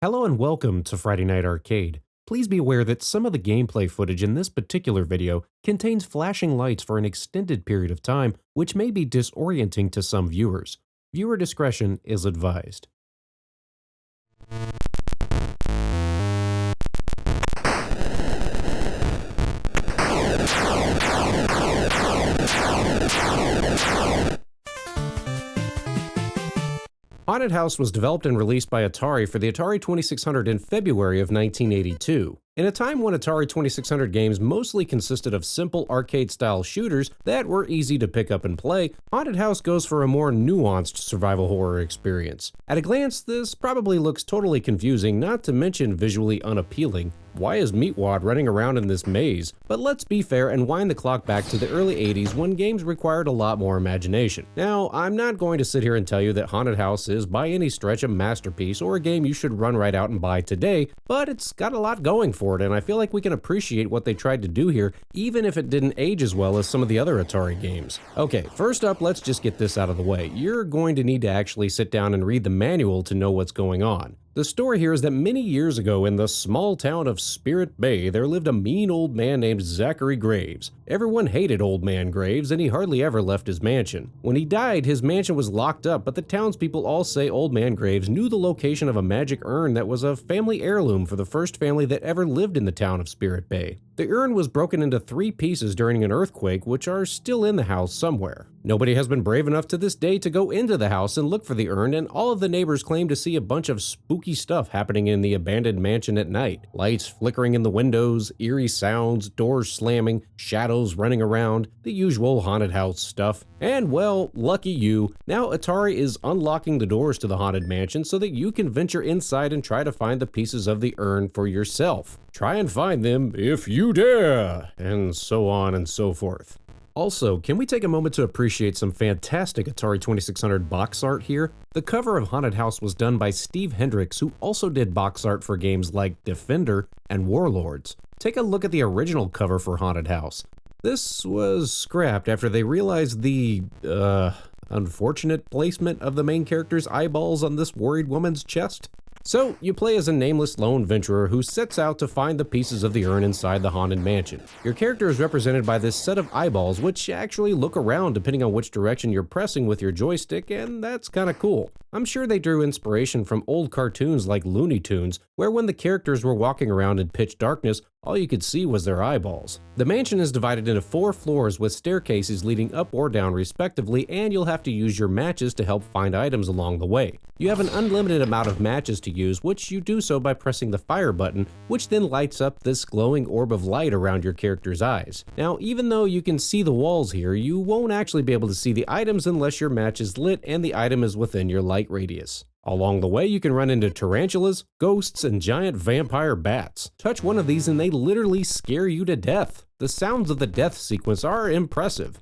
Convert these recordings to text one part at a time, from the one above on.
Hello and welcome to Friday Night Arcade. Please be aware that some of the gameplay footage in this particular video contains flashing lights for an extended period of time, which may be disorienting to some viewers. Viewer discretion is advised. Haunted House was developed and released by Atari for the Atari 2600 in February of 1982. In a time when Atari 2600 games mostly consisted of simple arcade-style shooters that were easy to pick up and play, Haunted House goes for a more nuanced survival horror experience. At a glance, this probably looks totally confusing, not to mention visually unappealing. Why is Meatwad running around in this maze? But let's be fair and wind the clock back to the early 80s when games required a lot more imagination. Now, I'm not going to sit here and tell you that Haunted House is by any stretch a masterpiece or a game you should run right out and buy today, but it's got a lot going for it, and I feel like we can appreciate what they tried to do here, even if it didn't age as well as some of the other Atari games. Okay, first up, let's just get this out of the way. You're going to need to actually sit down and read the manual to know what's going on. The story here is that many years ago in the small town of Spirit Bay, there lived a mean old man named Zachary Graves. Everyone hated Old Man Graves, and he hardly ever left his mansion. When he died, his mansion was locked up, but the townspeople all say Old Man Graves knew the location of a magic urn that was a family heirloom for the first family that ever lived in the town of Spirit Bay. The urn was broken into 3 pieces during an earthquake, which are still in the house somewhere. Nobody has been brave enough to this day to go into the house and look for the urn, and all of the neighbors claim to see a bunch of spooky stuff happening in the abandoned mansion at night. Lights flickering in the windows, eerie sounds, doors slamming, shadows running around, the usual haunted house stuff. And well, lucky you, now Atari is unlocking the doors to the haunted mansion so that you can venture inside and try to find the pieces of the urn for yourself. Try and find them if you dare, and so on and so forth. Also, can we take a moment to appreciate some fantastic Atari 2600 box art here? The cover of Haunted House was done by Steve Hendricks, who also did box art for games like Defender and Warlords. Take a look at the original cover for Haunted House. This was scrapped after they realized the, unfortunate placement of the main character's eyeballs on this worried woman's chest. So, you play as a nameless lone venturer who sets out to find the pieces of the urn inside the haunted mansion. Your character is represented by this set of eyeballs, which actually look around depending on which direction you're pressing with your joystick, and that's kinda cool. I'm sure they drew inspiration from old cartoons like Looney Tunes, where when the characters were walking around in pitch darkness, all you could see was their eyeballs. The mansion is divided into 4 floors with staircases leading up or down respectively, and you'll have to use your matches to help find items along the way. You have an unlimited amount of matches to use, which you do so by pressing the fire button, which then lights up this glowing orb of light around your character's eyes. Now, even though you can see the walls here, you won't actually be able to see the items unless your match is lit and the item is within your light radius. Along the way, you can run into tarantulas, ghosts, and giant vampire bats. Touch one of these and they literally scare you to death. The sounds of the death sequence are impressive.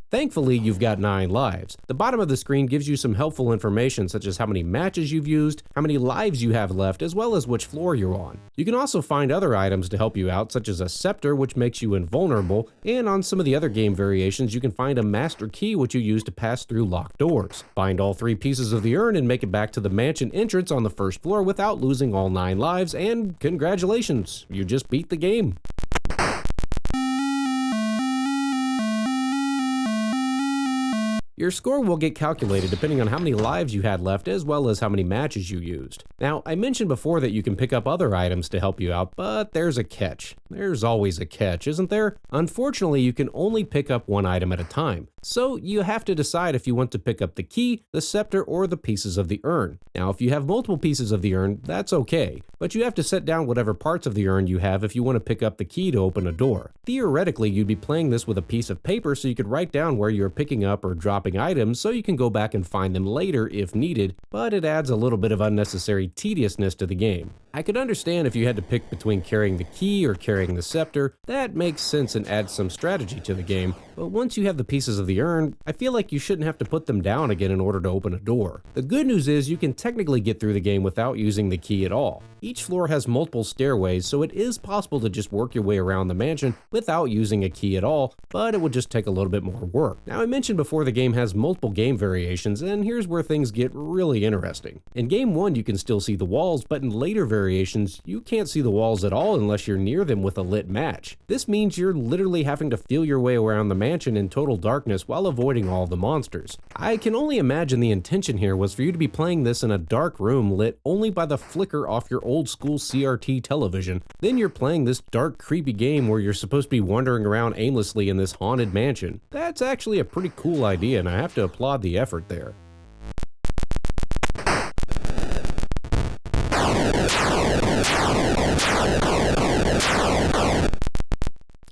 Thankfully, you've got 9 lives. The bottom of the screen gives you some helpful information such as how many matches you've used, how many lives you have left, as well as which floor you're on. You can also find other items to help you out, such as a scepter, which makes you invulnerable, and on some of the other game variations, you can find a master key which you use to pass through locked doors. Find all 3 pieces of the urn and make it back to the mansion entrance on the first floor without losing all 9 lives, and congratulations, you just beat the game. Your score will get calculated depending on how many lives you had left as well as how many matches you used. Now, I mentioned before that you can pick up other items to help you out, but there's a catch. There's always a catch, isn't there? Unfortunately, you can only pick up 1 item at a time. So you have to decide if you want to pick up the key, the scepter, or the pieces of the urn. Now, if you have multiple pieces of the urn, that's okay, but you have to set down whatever parts of the urn you have if you want to pick up the key to open a door. Theoretically, you'd be playing this with a piece of paper so you could write down where you're picking up or dropping items so you can go back and find them later if needed, but it adds a little bit of unnecessary tediousness to the game. I could understand if you had to pick between carrying the key or carrying the scepter. That makes sense and adds some strategy to the game, but once you have the pieces of the urn, I feel like you shouldn't have to put them down again in order to open a door. The good news is you can technically get through the game without using the key at all. Each floor has multiple stairways, so it is possible to just work your way around the mansion without using a key at all, but it would just take a little bit more work. Now, I mentioned before the game has multiple game variations, and here's where things get really interesting. In Game 1, you can still see the walls, but in later variations, you can't see the walls at all unless you're near them with a lit match. This means you're literally having to feel your way around the mansion in total darkness while avoiding all the monsters. I can only imagine the intention here was for you to be playing this in a dark room lit only by the flicker off your old school CRT television. Then you're playing this dark, creepy game where you're supposed to be wandering around aimlessly in this haunted mansion. That's actually a pretty cool idea, and I have to applaud the effort there.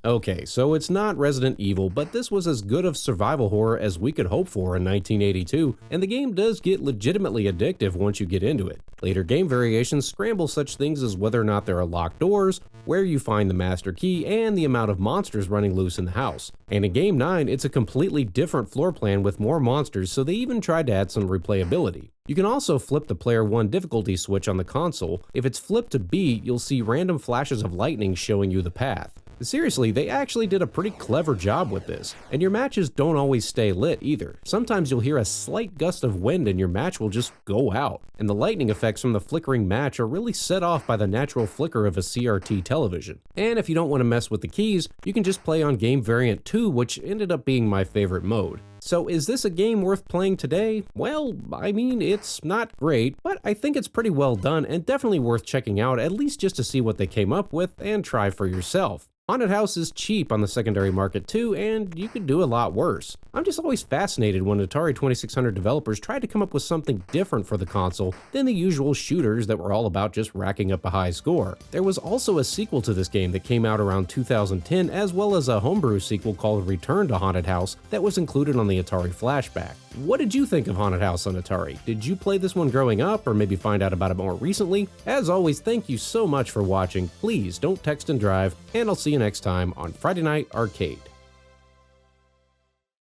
Okay, so it's not Resident Evil, but this was as good of survival horror as we could hope for in 1982, and the game does get legitimately addictive once you get into it. Later game variations scramble such things as whether or not there are locked doors, where you find the master key, and the amount of monsters running loose in the house. And in Game 9, it's a completely different floor plan with more monsters, so they even tried to add some replayability. You can also flip the Player 1 difficulty switch on the console. If it's flipped to B, you'll see random flashes of lightning showing you the path. Seriously, they actually did a pretty clever job with this, and your matches don't always stay lit either. Sometimes you'll hear a slight gust of wind and your match will just go out, and the lightning effects from the flickering match are really set off by the natural flicker of a CRT television. And if you don't want to mess with the keys, you can just play on Game Variant 2, which ended up being my favorite mode. So is this a game worth playing today? Well, I mean, it's not great, but I think it's pretty well done and definitely worth checking out, at least just to see what they came up with and try for yourself. Haunted House is cheap on the secondary market too, and you could do a lot worse. I'm just always fascinated when Atari 2600 developers tried to come up with something different for the console than the usual shooters that were all about just racking up a high score. There was also a sequel to this game that came out around 2010, as well as a homebrew sequel called Return to Haunted House that was included on the Atari Flashback. What did you think of Haunted House on Atari? Did you play this one growing up, or maybe find out about it more recently? As always, thank you so much for watching. Please don't text and drive, and I'll see you next time on Friday Night Arcade.